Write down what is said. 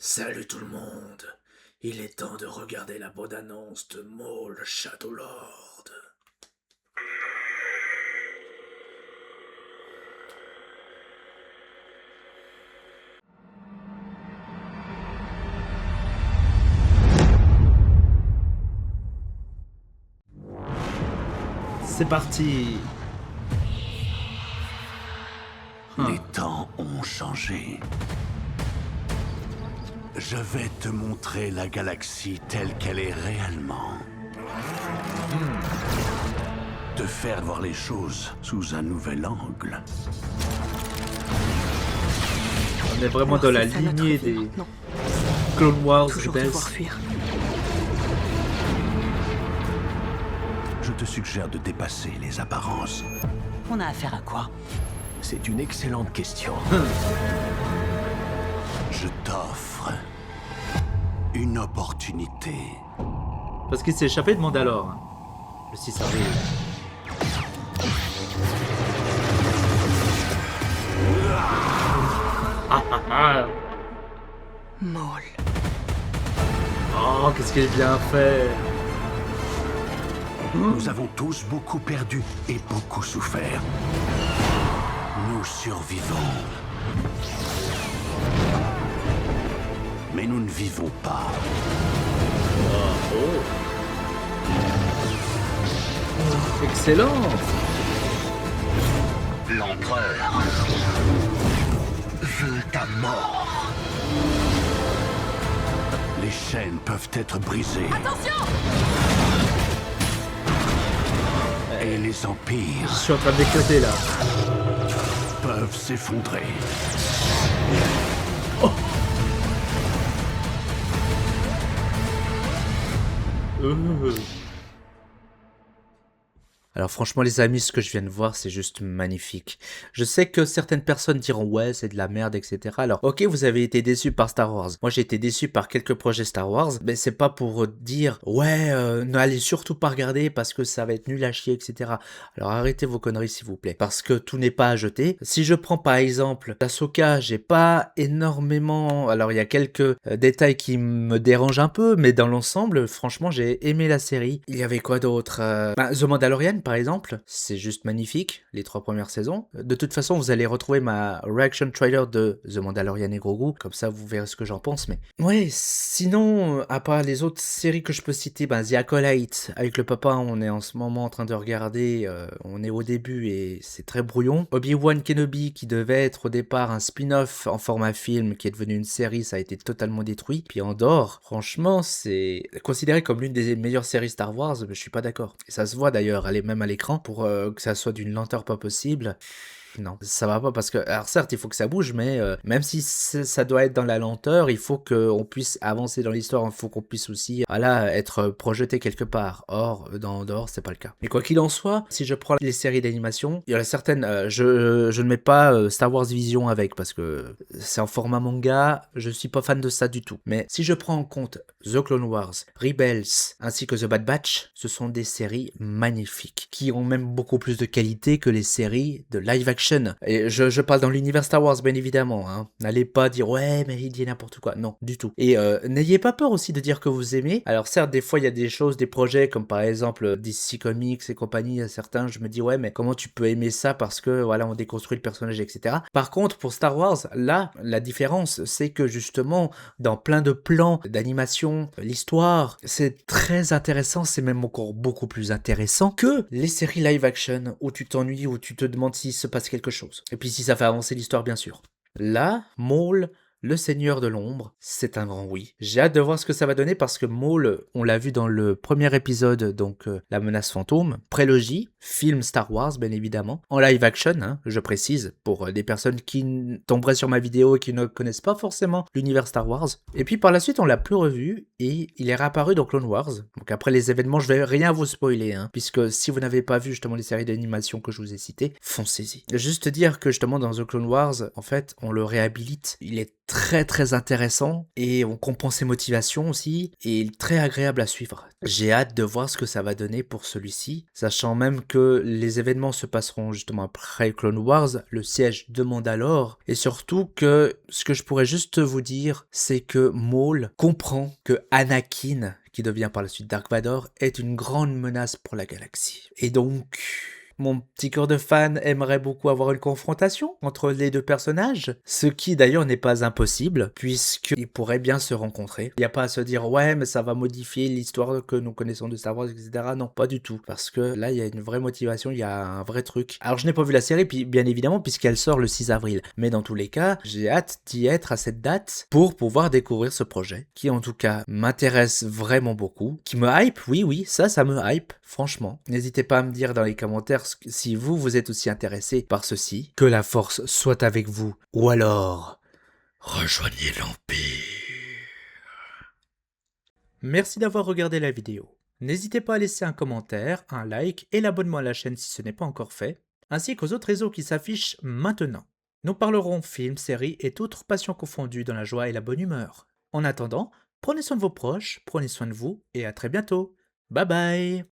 Salut tout le monde. Il est temps de regarder la bande-annonce de Maul Shadowlord. C'est parti. Les temps ont changé. Je vais te montrer la galaxie telle qu'elle est réellement. Te faire voir les choses sous un nouvel angle. On est vraiment dans la Alors, c'est ça, notre lignée vie des maintenant. Clone Wars Toujours Rebels. devoir fuir. Je te suggère de dépasser les apparences. On a affaire à quoi? C'est une excellente question. Je t'offre une opportunité. Parce qu'il s'est échappé de Mandalore. Hein. Le 6 avril. Ah ah ah. Maul. Oh, qu'est-ce qu'il est bien fait. Nous avons tous beaucoup perdu et beaucoup souffert. Nous survivons. Mais nous ne vivons pas. Excellent. L'empereur veut ta mort. Les chaînes peuvent être brisées. Attention! Et les Je empires suis en train d'éclater là. peuvent s'effondrer. Euh. Alors franchement les amis, ce que je viens de voir, c'est juste magnifique. Je sais que certaines personnes diront ouais c'est de la merde, etc. Alors ok, vous avez été déçus par Star Wars. Moi j'ai été déçu par quelques projets Star Wars, mais c'est pas pour dire ouais n'allez surtout pas regarder parce que ça va être nul à chier, etc. Alors arrêtez vos conneries s'il vous plaît, parce que tout n'est pas à jeter. Si je prends par exemple Ahsoka, j'ai pas énormément... Alors il y a quelques détails qui me dérangent un peu, mais dans l'ensemble, franchement j'ai aimé la série. Il y avait quoi d'autre The Mandalorian par exemple, c'est juste magnifique, les 3 premières saisons. De toute façon, vous allez retrouver ma reaction trailer de The Mandalorian et Grogu, comme ça vous verrez ce que j'en pense, mais... Ouais, sinon, à part les autres séries que je peux citer, The Acolyte, avec le papa, on est en ce moment en train de regarder, on est au début et c'est très brouillon. Obi-Wan Kenobi, qui devait être au départ un spin-off en format film, qui est devenu une série, ça a été totalement détruit. Puis Andorre, franchement, c'est considéré comme l'une des meilleures séries Star Wars, mais je suis pas d'accord. Et ça se voit d'ailleurs, elle est même à l'écran, pour que ça soit d'une lenteur pas possible. Non, ça va pas parce que, alors certes, il faut que ça bouge, mais même si ça doit être dans la lenteur, il faut qu'on puisse avancer dans l'histoire, il faut qu'on puisse aussi, voilà, être projeté quelque part. Or, dans Andorre, c'est pas le cas. Mais quoi qu'il en soit, si je prends les séries d'animation, il y en a certaines, je ne mets pas Star Wars Vision avec parce que c'est en format manga, je suis pas fan de ça du tout. Mais si je prends en compte The Clone Wars, Rebels, ainsi que The Bad Batch, ce sont des séries magnifiques, qui ont même beaucoup plus de qualité que les séries de live action. Et je parle dans l'univers Star Wars, bien évidemment. Hein. N'allez pas dire ouais, mais il dit n'importe quoi. Non, du tout. Et n'ayez pas peur aussi de dire que vous aimez. Alors certes, des fois, il y a des choses, des projets, comme par exemple DC Comics et compagnie, il y a certains, je me dis ouais, mais comment tu peux aimer ça parce que voilà, on déconstruit le personnage, etc. Par contre, pour Star Wars, là, la différence, c'est que justement, dans plein de plans d'animation, l'histoire, c'est très intéressant, c'est même encore beaucoup plus intéressant que les séries live action où tu t'ennuies, où tu te demandes s'il se passe quelque chose. Et puis si ça fait avancer l'histoire, bien sûr. Là, Maul, le Seigneur de l'Ombre, c'est un grand oui. J'ai hâte de voir ce que ça va donner parce que Maul, on l'a vu dans le premier épisode, donc La Menace Fantôme, prélogie, film Star Wars bien évidemment, en live action, hein, je précise, pour des personnes qui tomberaient sur ma vidéo et qui ne connaissent pas forcément l'univers Star Wars. Et puis par la suite, on l'a plus revu et il est réapparu dans Clone Wars. Donc après les événements, je vais rien vous spoiler, hein, puisque si vous n'avez pas vu justement les séries d'animation que je vous ai citées, foncez-y. Juste dire que justement dans The Clone Wars, en fait, on le réhabilite. Il est très très intéressant et on comprend ses motivations aussi et très agréable à suivre. J'ai hâte de voir ce que ça va donner pour celui-ci, sachant même que les événements se passeront justement après Clone Wars, le siège de Mandalore, et surtout que ce que je pourrais juste vous dire, c'est que Maul comprend que Anakin, qui devient par la suite Dark Vador, est une grande menace pour la galaxie. Et donc, mon petit cœur de fan aimerait beaucoup avoir une confrontation entre les deux personnages, ce qui d'ailleurs n'est pas impossible, puisqu'ils pourraient bien se rencontrer. Il n'y a pas à se dire « ouais, mais ça va modifier l'histoire que nous connaissons de Star Wars, etc. » Non, pas du tout, parce que là, il y a une vraie motivation, il y a un vrai truc. Alors, je n'ai pas vu la série, puis bien évidemment, puisqu'elle sort le 6 avril. Mais dans tous les cas, j'ai hâte d'y être à cette date pour pouvoir découvrir ce projet, qui en tout cas m'intéresse vraiment beaucoup, qui me hype, oui, ça me hype, franchement. N'hésitez pas à me dire dans les commentaires si vous êtes aussi intéressé par ceci. Que la force soit avec vous, ou alors rejoignez l'Empire. Merci d'avoir regardé la vidéo. N'hésitez pas à laisser un commentaire, un like et l'abonnement à la chaîne si ce n'est pas encore fait, ainsi qu'aux autres réseaux qui s'affichent maintenant. Nous parlerons films, séries et autres passions confondues dans la joie et la bonne humeur. En attendant, prenez soin de vos proches, prenez soin de vous et à très bientôt. Bye bye.